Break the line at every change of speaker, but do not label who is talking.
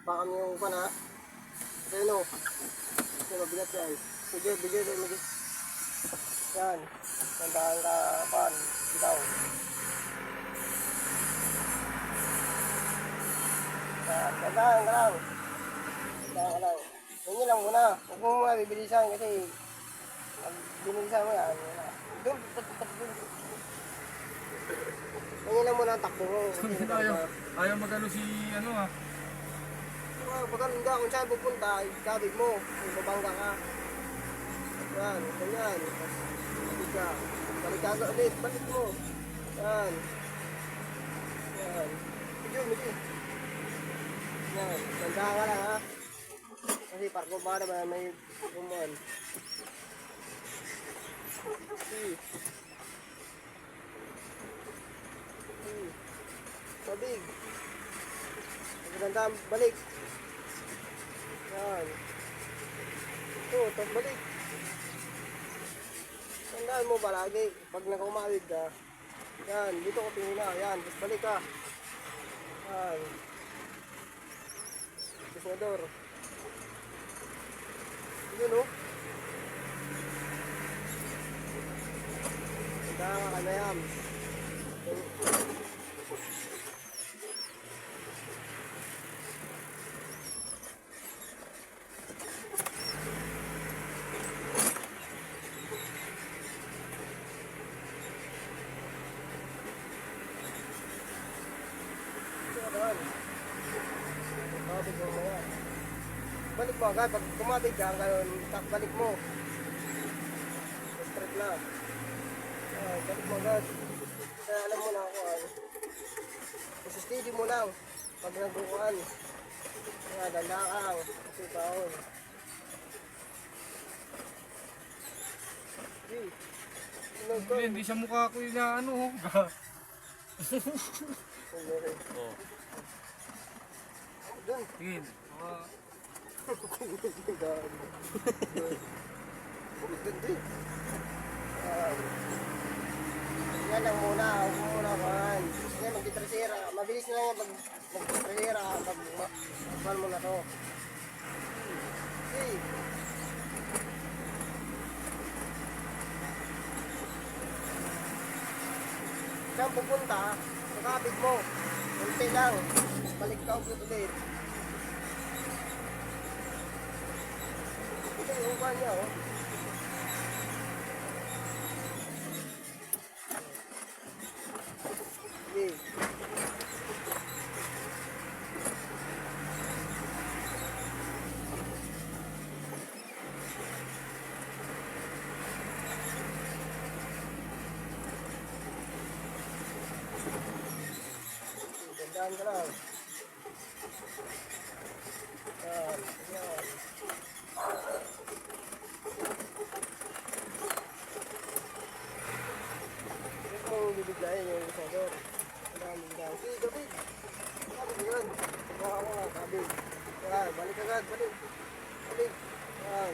Bakam yung pana. Ito yun o. Ito mabigat yan. Bigay. Yan. Tandaan ka pan. Ikaw. Yan. Tandaan ka lang. Ganyan lang muna. Huwag mo muna bibilisan kasi pag binilisan mo yan. Doon. Ganyan lang muna ang takbo mo.
Ayaw magano si ano ah.
Pag hindi kung saan pupunta, ikabig mo. Kung babangga ka. Yan, ganyan. Balik ka. Balik ka ulit. Balik mo. Yan. Yan. Medyo. Yan. Tanda ka lang ha. Kasi parko ba naman may umuan. Sabig. Maganda balik. Yan. Ito, tapos balik. Tandaan mo palagi. Pag nag-umawid ka, yan, dito ko tingin na. Yan, tapos balik ka. Yan. Pisnador. Yun o. Tandaan ka kanayam. Balik mo agad, pag kumabig ka, ngayon, balik mo. Straight lang. Balik mo agad. Kaya alam mo na ako, steady mo lang. Pag nagbukuan. Kaya dandaan. Kasi taon.
Hindi siya mukha ko yung ano. Oh.
Doon.
Tingin.
Yan lang muna, huwag mo muna kahan. Kasi mag-tresera, mabilis na yan pag mag-tresera, pag mo na to. Okay. Saan pupunta, makapit mo, unti lang, balik ka ulit. Ito yung upan niya, oh. Okay. Gandaan ka lang. Yan. Bibiglayin yung isador. Kailangan bibiglayin. Sige, David. Sabi yun. Baka ko nga, sabi. Yan, balik agad, balik. Yan.